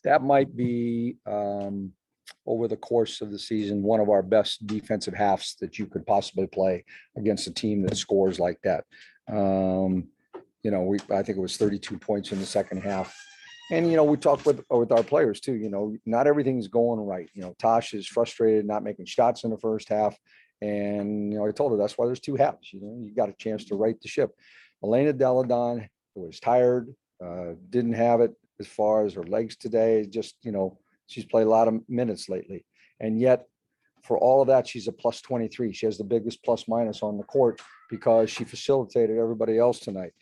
That might be over the course of the season, one of our best defensive halves that you could possibly play against a team that scores like that. I think it was 32 points in the second half. And, we talked with our players too, not everything's going right. Tosh is frustrated, not making shots in the first half. And, I told her that's why there's two halves, you got a chance to right the ship. Elena Deladon was tired, didn't have it as far as her legs today. Just, she's played a lot of minutes lately. And yet, for all of that, she's a plus 23. She has the biggest plus minus on the court because she facilitated everybody else tonight.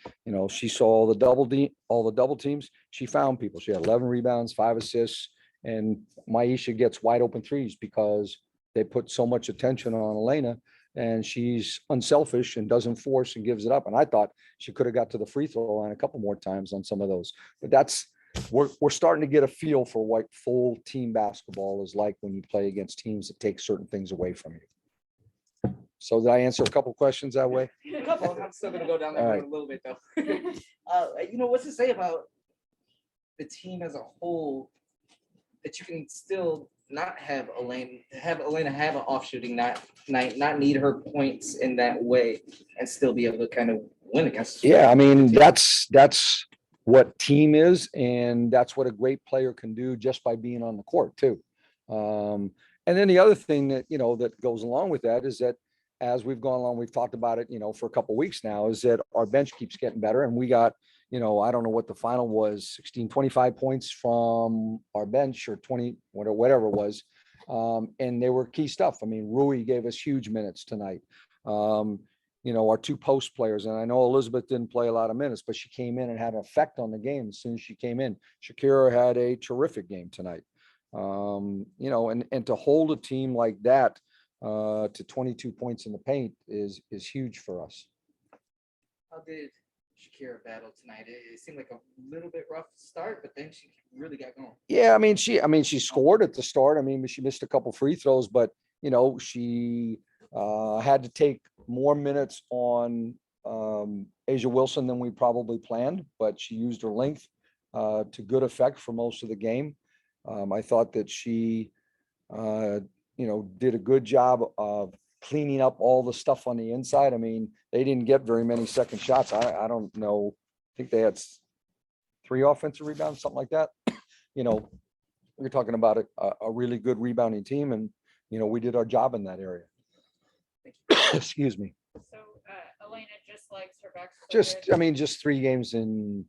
She saw all the double teams. She found people. She had 11 rebounds, 5 assists, and Myisha gets wide open threes because they put so much attention on Elena, and she's unselfish and doesn't force and gives it up. And I thought she could have got to the free throw line a couple more times on some of those. But we're starting to get a feel for what full team basketball is like when you play against teams that take certain things away from you. So did I answer a couple questions that way? A couple. I'm still going to go down that road a little bit, though. What's to say about the team as a whole that you can still not have Elena have an off shooting night, not need her points in that way, and still be able to kind of win against? Yeah, I mean, that's what team is, and that's what a great player can do just by being on the court too. And then the other thing that that goes along with that is that as we've gone along, we've talked about it, for a couple of weeks now, is that our bench keeps getting better, and we got, I don't know what the final was, 25 points from our bench or 20, whatever it was. And they were key stuff. I mean, Rui gave us huge minutes tonight. Our two post players, and I know Elizabeth didn't play a lot of minutes, but she came in and had an effect on the game as soon as she came in. Shakira had a terrific game tonight. And to hold a team like that to 22 points in the paint is huge for us. How did Shakira battle tonight? It seemed like a little bit rough start, but then she really got going. Yeah, she scored at the start. She missed a couple free throws, but she had to take more minutes on Asia Wilson than we probably planned, but she used her length to good effect for most of the game. I thought that she, did a good job of cleaning up all the stuff on the inside. They didn't get very many second shots. I don't know. I think they had 3 offensive rebounds, something like that. We're talking about a really good rebounding team, and we did our job in that area. Excuse me. So Elena just likes her back. Just 3 games in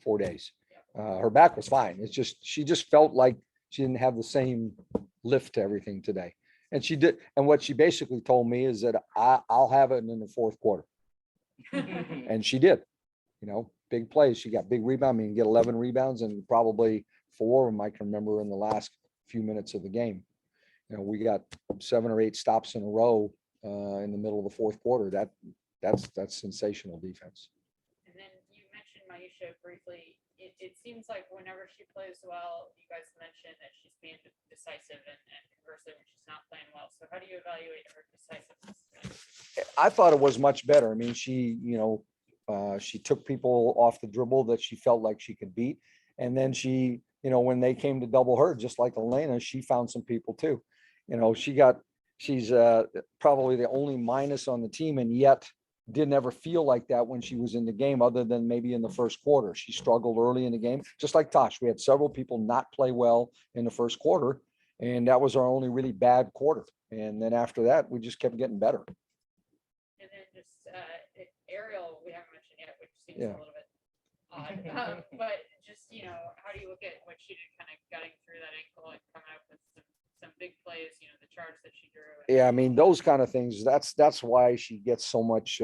4 days. Her back was fine. It's just she just felt like she didn't have the same lift to everything today. And she did. And what she basically told me is that I'll have it in the fourth quarter. And she did. Big plays. She got big rebound. Get 11 rebounds, and probably 4 of them I can remember in the last few minutes of the game. We got 7 or 8 stops in a row in the middle of the fourth quarter. That's sensational defense. And then you mentioned Myisha briefly. It seems like whenever she plays well, you guys mentioned that she's being decisive, and conversely when she's not playing well. So how do you evaluate her decisiveness? I thought it was much better. She took people off the dribble that she felt like she could beat. And then she, when they came to double her, just like Elena, she found some people too. She's probably the only minus on the team, and yet didn't ever feel like that when she was in the game, other than maybe in the first quarter. She struggled early in the game, just like Tosh. We had several people not play well in the first quarter, and that was our only really bad quarter. And then after that, we just kept getting better. And then just Ariel, we haven't mentioned yet, which seems a little bit odd. But just, how do you look at what she did, kind of gutting through that ankle and coming up with some big plays, the charge that she drew? Yeah, those kind of things, that's why she gets so much,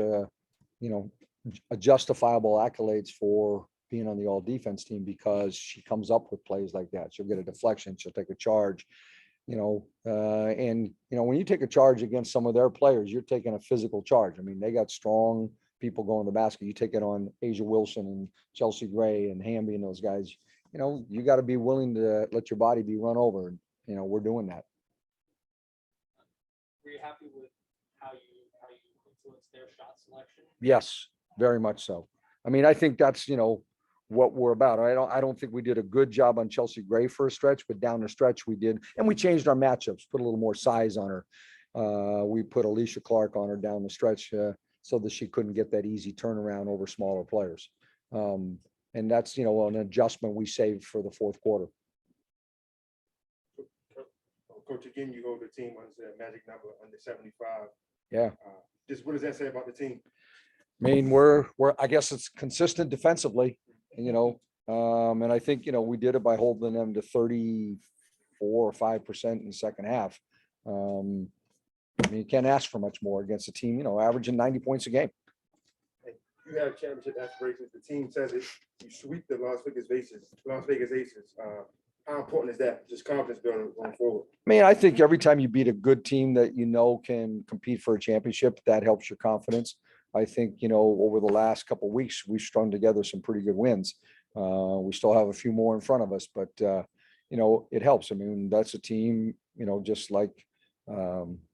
justifiable accolades for being on the all defense team, because she comes up with plays like that. She'll get a deflection, she'll take a charge, and when you take a charge against some of their players, you're taking a physical charge. They got strong people going to the basket. You take it on Asia Wilson and Chelsea Gray and Hamby and those guys, you got to be willing to let your body be run over. And, we're doing that. Were you happy with how you influenced their shot selection? Yes, very much so. I think that's, what we're about. I don't think we did a good job on Chelsea Gray for a stretch, but down the stretch we did, and we changed our matchups, put a little more size on her. We put Alicia Clark on her down the stretch so that she couldn't get that easy turnaround over smaller players. And that's, an adjustment we saved for the fourth quarter. Coach, again, you hold the team under the magic number under 75. Yeah. Just what does that say about the team? I mean, I guess it's consistent defensively, and I think, we did it by holding them to 34 or 5% in the second half. I mean, you can't ask for much more against a team, averaging 90 points a game. You have championship aspirations. The team says it. You sweep the Las Vegas Aces. How important is that? Just confidence building going forward. I mean, I think every time you beat a good team that can compete for a championship, that helps your confidence. I think, over the last couple of weeks, we've strung together some pretty good wins. We still have a few more in front of us, but, it helps. I mean, that's a team, just like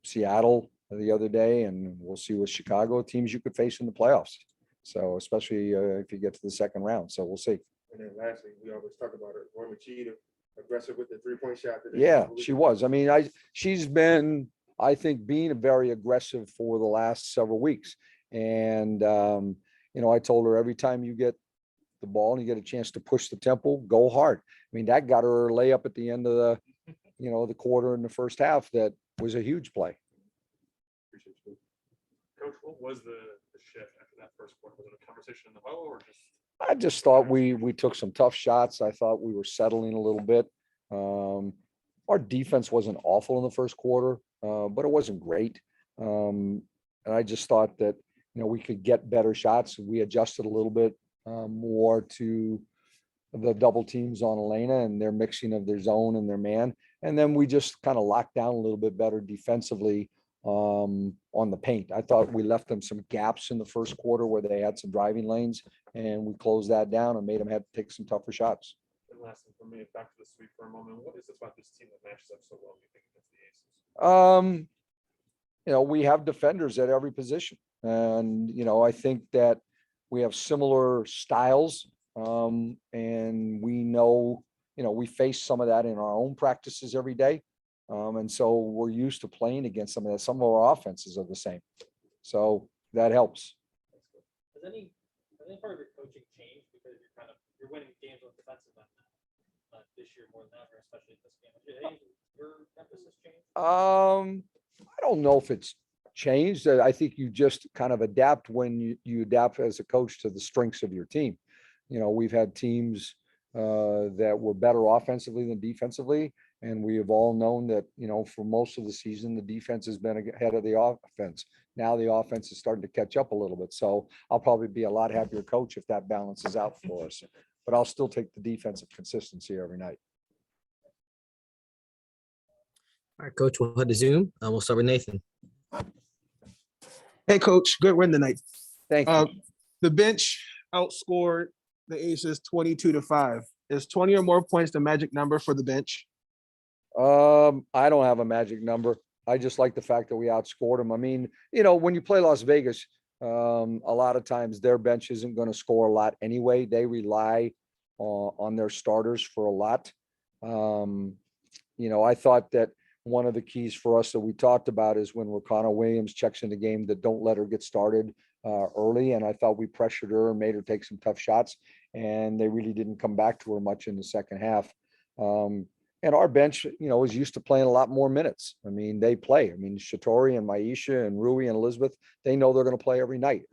Seattle the other day, and we'll see with Chicago, teams you could face in the playoffs. So especially if you get to the second round. So we'll see. And then lastly, we always talk about it. Roy Machida, aggressive with the 3-point shot today. Yeah, she was. I mean, she's been, I think, being very aggressive for the last several weeks. And, I told her every time you get the ball and you get a chance to push the tempo, go hard. I mean, that got her a layup at the end of the quarter in the first half. That was a huge play. Appreciate you. Coach, what was the shift after that first quarter? Was it a conversation in the huddle or just? I just thought we took some tough shots. I thought we were settling a little bit. Our defense wasn't awful in the first quarter, but it wasn't great. And I just thought that, we could get better shots. We adjusted a little bit more to the double teams on Elena and their mixing of their zone and their man. And then we just kind of locked down a little bit better defensively on the paint. I thought we left them some gaps in the first quarter where they had some driving lanes, and we closed that down and made them have to take some tougher shots. And last thing for me, back to the sweep for a moment. What is it about this team that matches up so well, you think, against the Aces? We have defenders at every position. And, I think that we have similar styles. And we know, we face some of that in our own practices every day. And so we're used to playing against some of that. Some of our offenses are the same. So that helps. Has any part of your coaching changed because you're winning games with defensive end this year more than ever, especially in this game? Has your emphasis changed? I don't know if it's changed. I think you just kind of adapt when you adapt as a coach to the strengths of your team. We've had teams that were better offensively than defensively. And we have all known that, for most of the season, the defense has been ahead of the offense. Now the offense is starting to catch up a little bit. So I'll probably be a lot happier coach if that balances out for us. But I'll still take the defensive consistency every night. All right, Coach, we'll head to Zoom. We'll start with Nathan. Hey, Coach, good win tonight. Thank you. The bench outscored the Aces 22-5. Is 20 or more points the magic number for the bench? I don't have a magic number. I just like the fact that we outscored them. I mean, when you play Las Vegas, a lot of times their bench isn't going to score a lot anyway. They rely on their starters for a lot. I thought that one of the keys for us that we talked about is when Rakana Williams checks in the game, that don't let her get started early. And I thought we pressured her and made her take some tough shots, and they really didn't come back to her much in the second half. And our bench, is used to playing a lot more minutes. I mean, they play. I mean, Shatori and Myisha and Rui and Elizabeth, they know they're going to play every night.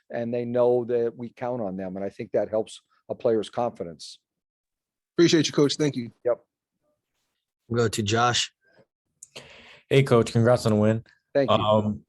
And they know that we count on them. And I think that helps a player's confidence. Appreciate you, Coach. Thank you. Yep. We'll go to Josh. Hey, Coach, congrats on the win. Thank you.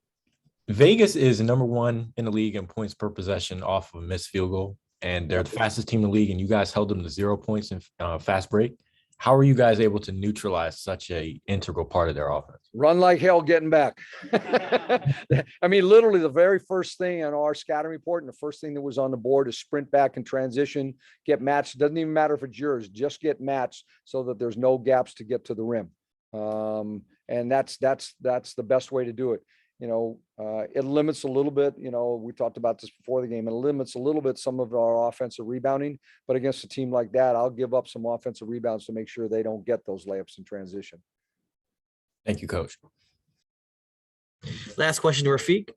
Vegas is number one in the league in points per possession off of a missed field goal, and they're the fastest team in the league, and you guys held them to 0 points in fast break. How are you guys able to neutralize such a integral part of their offense? Run like hell getting back. I mean, literally the very first thing on our scouting report and the first thing that was on the board is sprint back and transition, get matched. It doesn't even matter if it's yours, just get matched so that there's no gaps to get to the rim. And that's the best way to do it. it limits a little bit, we talked about this before the game, it limits a little bit some of our offensive rebounding, but against a team like that, I'll give up some offensive rebounds to make sure they don't get those layups in transition. Thank you, Coach. Last question to Rafiq.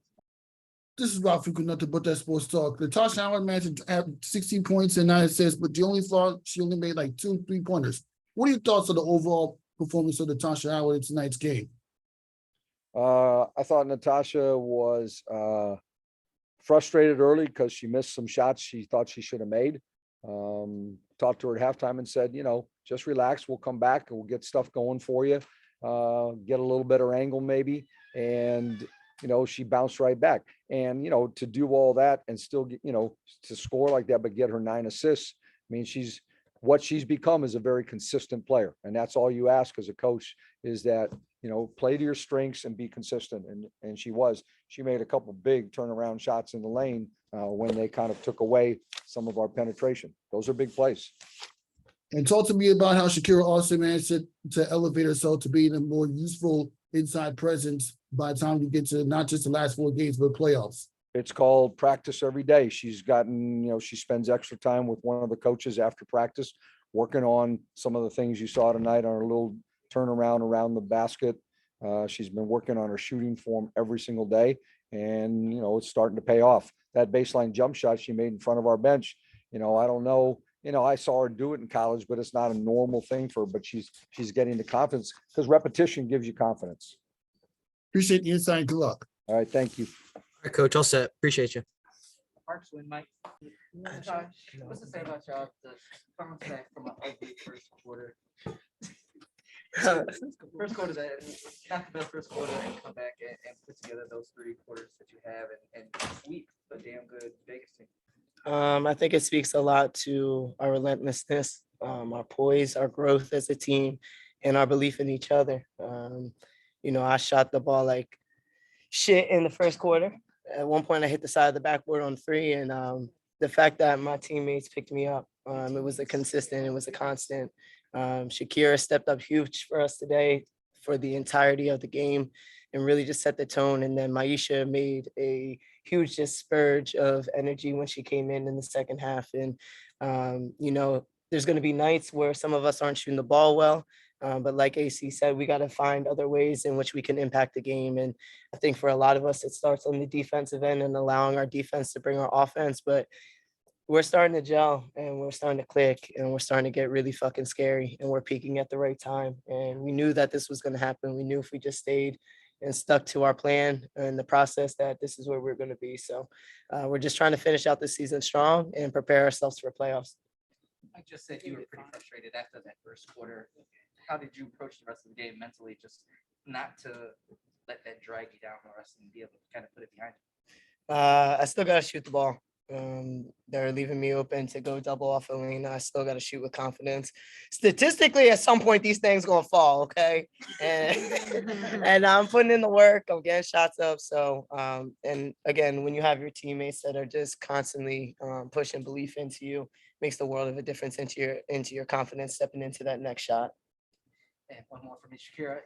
This is Ralph Frequent, nothing but that sports talk. Natasha Howard managed to have 16 points and 9 assists, but you only thought she only made like 2 3-pointers. What are your thoughts on the overall performance of Natasha Howard in tonight's game? I thought Natasha was frustrated early because she missed some shots she thought she should have made. Talked to her at halftime and said, just relax. We'll come back and we'll get stuff going for you. Get a little better angle maybe. And, she bounced right back. And, to do all that and still get, to score like that, but get her 9 assists. I mean, what she's become is a very consistent player. And that's all you ask as a coach is that, play to your strengths and be consistent. And she made a couple big turnaround shots in the lane when they kind of took away some of our penetration. Those are big plays. And talk to me about how Shakira also managed to elevate herself to being a more useful inside presence by the time you get to not just the last 4 games, but playoffs. It's called practice every day. She's gotten, she spends extra time with one of the coaches after practice, working on some of the things you saw tonight on her little turnaround around the basket. She's been working on her shooting form every single day, and, it's starting to pay off. That baseline jump shot she made in front of our bench, I don't know, I saw her do it in college, but it's not a normal thing for her, but she's getting the confidence because repetition gives you confidence. Appreciate the insight and good luck. All right. Thank you. All right, Coach, all set. Appreciate you. Parks win, Mike. Natasha, what's to say about y'all? The bounce back from an ugly first quarter. First quarter that not the best first quarter, and come back and put together those 3 quarters that you have and sweep a damn good Vegas team. I think it speaks a lot to our relentlessness, our poise, our growth as a team, and our belief in each other. I shot the ball like shit in the first quarter. At one point, I hit the side of the backboard on 3, and the fact that my teammates picked me up, it was a constant. Shakira stepped up huge for us today for the entirety of the game and really just set the tone. And then Myisha made a huge just spurge of energy when she came in the second half. And, there's going to be nights where some of us aren't shooting the ball well. But like AC said, we got to find other ways in which we can impact the game. And I think for a lot of us, it starts on the defensive end and allowing our defense to bring our offense. But we're starting to gel and we're starting to click and we're starting to get really fucking scary and we're peaking at the right time. And we knew that this was going to happen. We knew if we just stayed and stuck to our plan and the process that this is where we're going to be. So we're just trying to finish out the season strong and prepare ourselves for playoffs. I just said you were pretty frustrated after that first quarter. How did you approach the rest of the game mentally, just not to let that drag you down the rest and be able to kind of put it behind you? I still got to shoot the ball. They're leaving me open to go double off Elena. I still got to shoot with confidence. Statistically, at some point, these things going to fall, okay? And I'm putting in the work. I'm getting shots up. So, and again, when you have your teammates that are just constantly pushing belief into you, makes the world of a difference into your confidence stepping into that next shot. And one more from me, Shakira.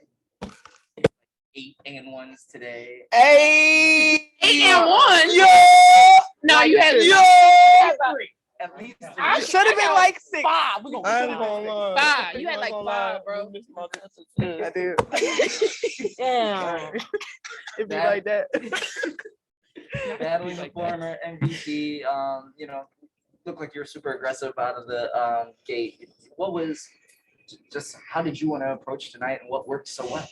8 and 1s today. Hey, 8 and 1. Yo, No, you had At least I should have been like 6. 5. We're I'm gonna lie. 5. You had like 5, bro. I do. Damn. It'd be like that. battling the former MVP. Looked like you're super aggressive out of the gate. What was just how did you want to approach tonight, and what worked so well?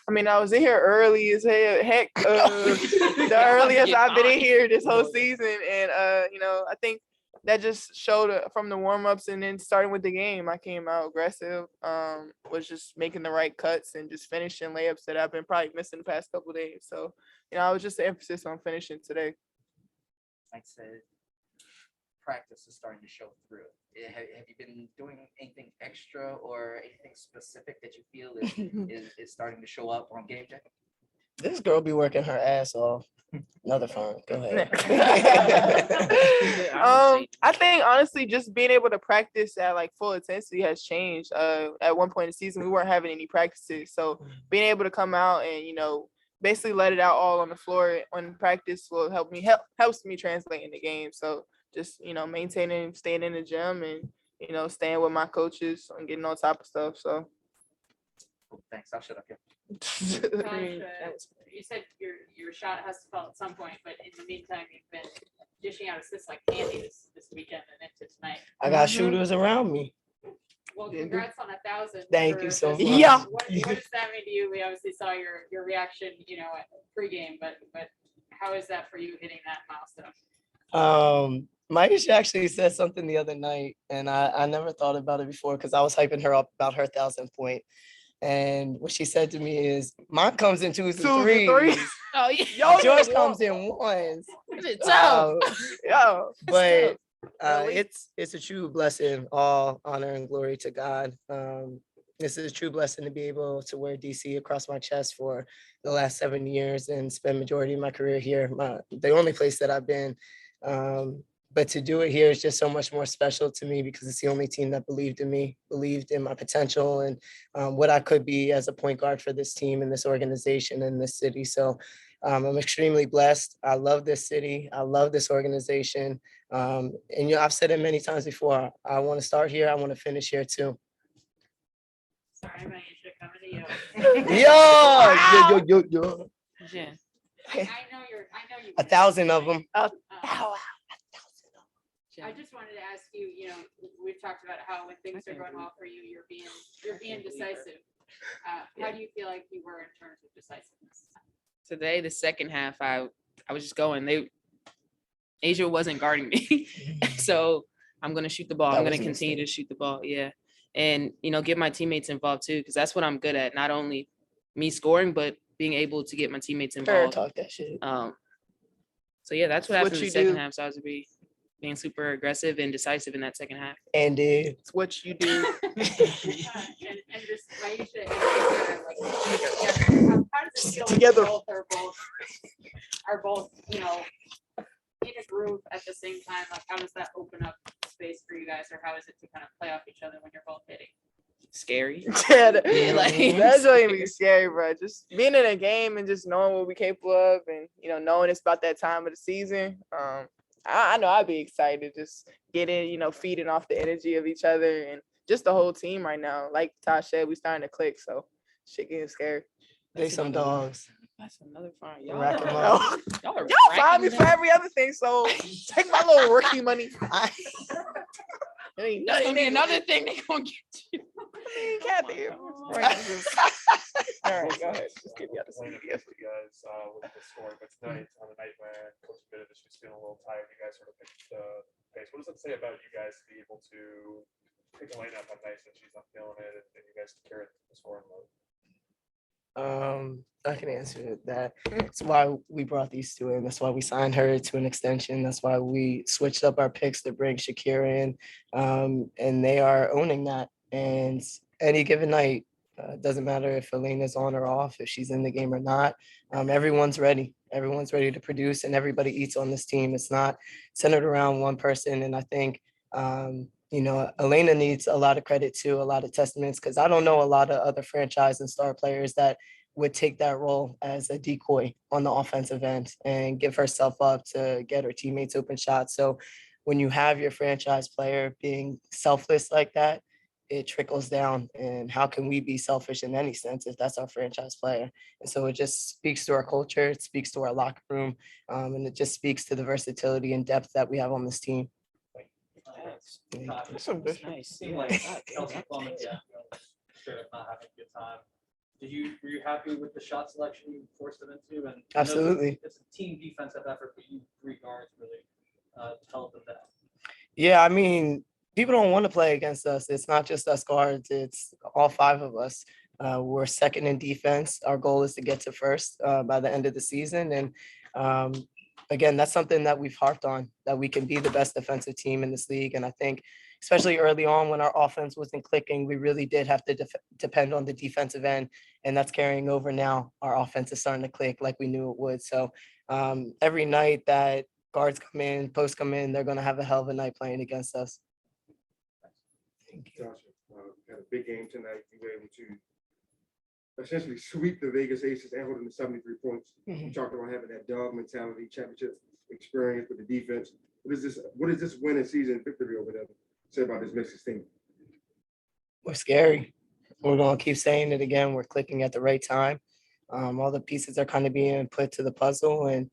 I mean, I was in here early as hell. Heck, the earliest I've been in here this whole season, and I think that just showed from the warm-ups and then starting with the game. I came out aggressive, was just making the right cuts and just finishing layups that I've been probably missing the past couple of days. So, I was just the emphasis on finishing today. Like I said, practice is starting to show through. Have you been doing anything extra or anything specific that you feel is starting to show up on game day? This girl be working her ass off. Another phone. Go ahead. I think honestly, just being able to practice at like full intensity has changed. At one point in the season, we weren't having any practices, so being able to come out and basically let it out all on the floor when practice will helps me translate in the game. So just, maintaining, staying in the gym and, staying with my coaches and getting on top of stuff. So. Thanks. I'll shut up here. You said your shot has to fall at some point, but in the meantime, you've been dishing out assists like candy this weekend and into tonight. I got shooters around me. Well, congrats on 1,000. Thank you so much. Yeah. What does that mean to you? We obviously saw your reaction, at pregame, but how is that for you hitting that milestone? Myisha actually said something the other night, and I never thought about it before because I was hyping her up about her 1,000th point. And what she said to me is, mine comes in twos and threes. Oh, yeah. Yours comes in ones. But it's a true blessing. All honor and glory to God. This is a true blessing to be able to wear DC across my chest for the last 7 years and spend majority of my career here. The only place that I've been. But to do it here is just so much more special to me because it's the only team that believed in me, believed in my potential and what I could be as a point guard for this team and this organization and this city. So I'm extremely blessed. I love this city. I love this organization. And I've said it many times before. I want to start here. I want to finish here too. Sorry, Myisha, coming to you. Yo. Yeah. I know you. 1,000 of them. I just wanted to ask you, we've talked about how when things are going well for you, you're being decisive. How do you feel like you were in terms of decisiveness? Today, the second half, I was just going. Asia wasn't guarding me. So I'm going to shoot the ball. I'm going to continue to shoot the ball. Yeah. And, get my teammates involved too, because that's what I'm good at. Not only me scoring, but being able to get my teammates involved. Talk that shit. So yeah, that's what happened in the second half. So I was being super aggressive and decisive in that second half. And it's what you do. And just Myisha, how does it feel together? Both are both, in a group at the same time? Like, how does that open up space for you guys, or how is it to kind of play off each other when you're both hitting? Scary. That's what made me scary, bro. Just being in a game and just knowing what we're capable of, and knowing it's about that time of the season. I know I'd be excited just getting, feeding off the energy of each other and just the whole team right now. Like Tosh said, we starting to click, so shit getting scary. They some dogs. That's another fine. Y'all find me for every other thing, so take my little rookie money. Another thing they gonna get you. Kathy. All right, go ahead. Just give me out the One of the best you guys with the scoring, but tonight on the night when Coach Thibault was feeling a little tired, you guys sort of picked the pace. What does it say about you guys to be able to pick a lineup on nights when she's not feeling it, and you guys carry the scoring load? I can answer that. That's why we brought these two in. That's why we signed her to an extension. That's why we switched up our picks to bring Shakira in. And they are owning that. And any given night, doesn't matter if Elena's on or off, if she's in the game or not. Everyone's ready. Everyone's ready to produce, and everybody eats on this team. It's not centered around one person. And I think Elena needs a lot of credit too, a lot of testaments, because I don't know a lot of other franchise and star players that would take that role as a decoy on the offensive end and give herself up to get her teammates open shots. So when you have your franchise player being selfless like that, it trickles down. And how can we be selfish in any sense if that's our franchise player? And so it just speaks to our culture, it speaks to our locker room, and it just speaks to the versatility and depth that we have on this team. Nice. Seemed like Kelsey Plum, straight up not having a good time. Were you happy with the shot selection you forced them into? And Absolutely. It's a team defensive effort, but you 3 guards really held them down. Yeah, I mean, people don't want to play against us. It's not just us guards, it's all 5 of us. We're second in defense. Our goal is to get to first by the end of the season. And again, that's something that we've harped on, that we can be the best defensive team in this league. And I think especially early on when our offense wasn't clicking, we really did have to depend on the defensive end. And that's carrying over now. Our offense is starting to click like we knew it would. So every night that guards come in, posts come in, they're going to have a hell of a night playing against us. Natasha, had a big game tonight. You were able to essentially sweep the Vegas Aces and hold them to 73 points. You talked about having that dog mentality, championship experience with the defense. What is this winning season victory over there say about this Mixes team? We're scary. We're going to keep saying it again. We're clicking at the right time. All the pieces are kind of being put to the puzzle, and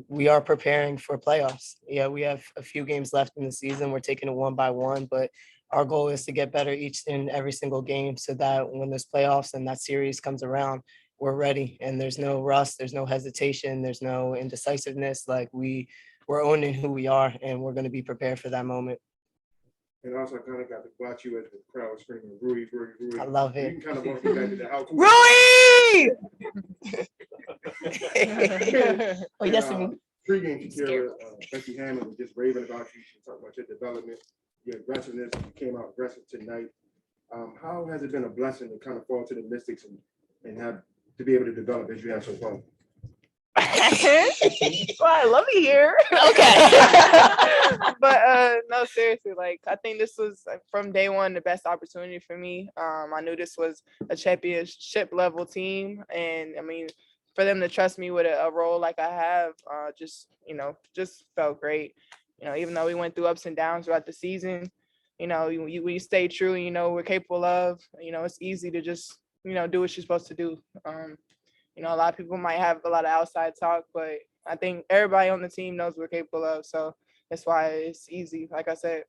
we are preparing for playoffs. Yeah, we have a few games left in the season. We're taking it one by one, but our goal is to get better each and every single game so that when there's playoffs and that series comes around, we're ready and there's no rust, there's no hesitation, there's no indecisiveness. Like we're owning who we are, and we're going to be prepared for that moment. And also, I kind of got to watch you as the crowd was screaming, Rui, Rui, Rui. I love it. You can kind of walk me back to that. How cool. Rui! Oh, yes, Pre-game, Shakira, Becky Hammond was just raving about you. She talked about your development, your aggressiveness. You came out aggressive tonight. How has it been a blessing to kind of fall to the Mystics and have to be able to develop as you have so far? Well, I love you here. Okay. But no, seriously, like I think this was from day one the best opportunity for me. I knew this was a championship level team, and I mean, for them to trust me with a role like I have, just felt great. Even though we went through ups and downs throughout the season, we stay true. We're capable of. It's easy to just do what you're supposed to do. A lot of people might have a lot of outside talk, but I think everybody on the team knows we're capable of. So that's why it's easy, like I said.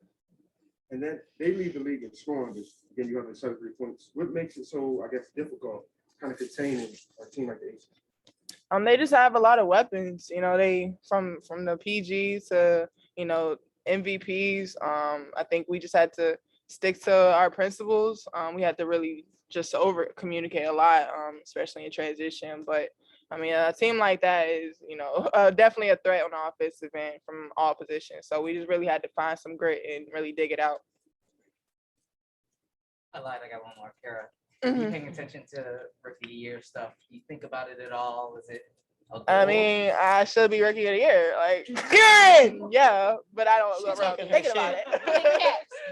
And then they lead the league in scoring, but again, you have the 73 points. What makes it so, I guess, difficult kind of containing a team like the Aces? They just have a lot of weapons. They from the PG to MVPs. I think we just had to stick to our principles. We had to really just over communicate a lot, especially in transition. But I mean, a team like that is, definitely a threat on the offensive end from all positions. So we just really had to find some grit and really dig it out. I lied. I got one more. Kara, are you paying attention to rookie year stuff? Do you think about it at all? Is it? I mean, I should be rookie of the year, like, yeah, but I don't thinking about it.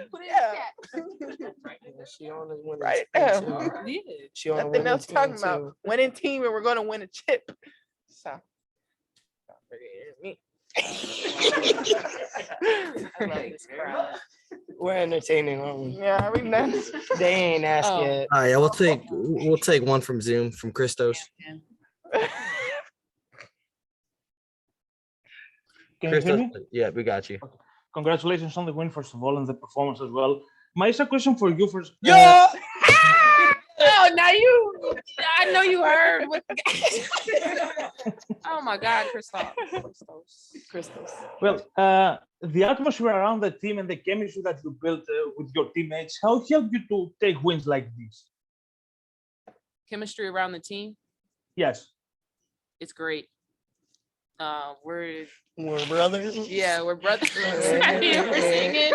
Put it in chat. She on the winning Right. team too. She on the Nothing else winning talking team about too. winning team, and we're going to win a chip. So, me. I love this crowd. We're entertaining, aren't we? Yeah, we done. They ain't asked Oh. yet. All right, we'll take one from Zoom from Christos. Can you hear me? Yeah, we got you. Congratulations on the win, first of all, and the performance as well. Myisha, question for you first. Oh, now I know you heard. Oh my God, Christos. Well, the atmosphere around the team and the chemistry that you built with your teammates, how helped you to take wins like this? Chemistry around the team, Yes. it's great. We're brothers. Yeah, we're brothers. We're singing.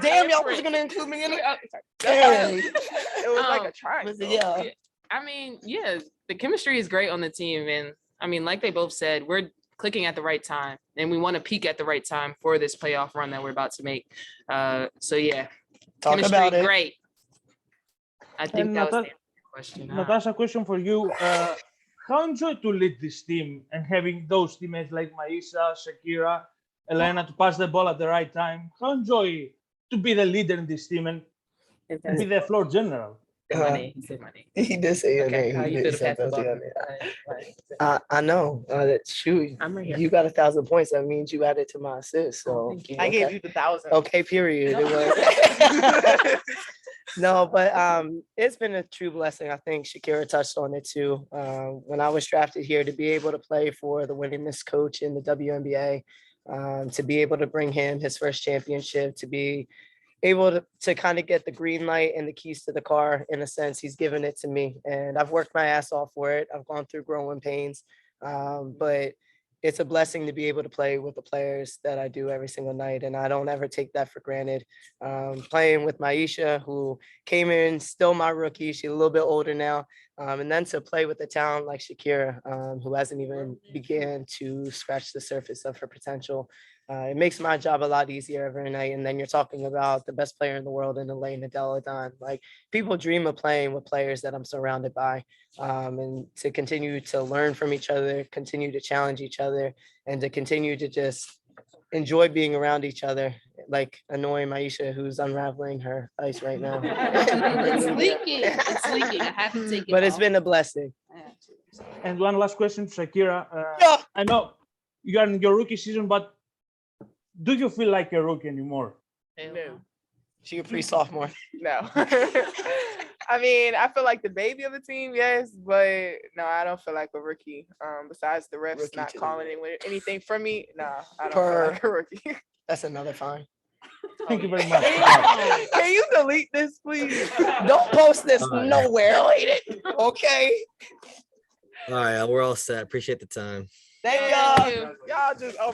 Damn, y'all wasn't gonna include me in it. Damn. It was like a triangle. Yeah. I mean, yeah, the chemistry is great on the team, and I mean, like they both said, we're clicking at the right time, and we want to peak at the right time for this playoff run that we're about to make. So yeah, Talk chemistry about it. great. I think And that was the question. Natasha, question for you. How enjoyed to lead this team and having those teammates like Myisha, Shakira, Elena to pass the ball at the right time? How enjoy to be the leader in this team and be the floor general? Money. He said money. He did say your name. How He you did feel to say pass the that. I know. Shoot, I'm right here. you got 1,000 points. That means you added to my assist. So I gave you the 1,000. Okay, period. It was. No, but it's been a true blessing. I think Shakira touched on it too. When I was drafted here to be able to play for the winningest coach in the WNBA, to be able to bring him his first championship, to be able to kind of get the green light and the keys to the car, in a sense, he's given it to me. And I've worked my ass off for it. I've gone through growing pains, but it's a blessing to be able to play with the players that I do every single night. And I don't ever take that for granted. Playing with Myisha, who came in, still my rookie. She's a little bit older now. And then to play with a talent like Shakira, who hasn't even began to scratch the surface of her potential, it makes my job a lot easier every night. And then you're talking about the best player in the world in Elaine Adelaide. Like, people dream of playing with players that I'm surrounded by, and to continue to learn from each other, continue to challenge each other, and to continue to just enjoy being around each other, like annoying Myisha, who's unraveling her ice right now. It's leaking. It's leaking. I have to take it But it's off. been a blessing. And one last question, Shakira. Yeah. I know you are in your rookie season, but do you feel like a rookie anymore? No. She a pre-sophomore. No. I mean, I feel like the baby of the team, yes, but no, I don't feel like a rookie. Besides the refs Rookie not to the calling anything from me, nah, I don't Per- feel like a rookie. That's another fine. Thank you very much. Can you delete this, please? Don't post this All right. nowhere. Delete it. Okay. All right, we're all set. Appreciate the time. Thank y'all. Y'all just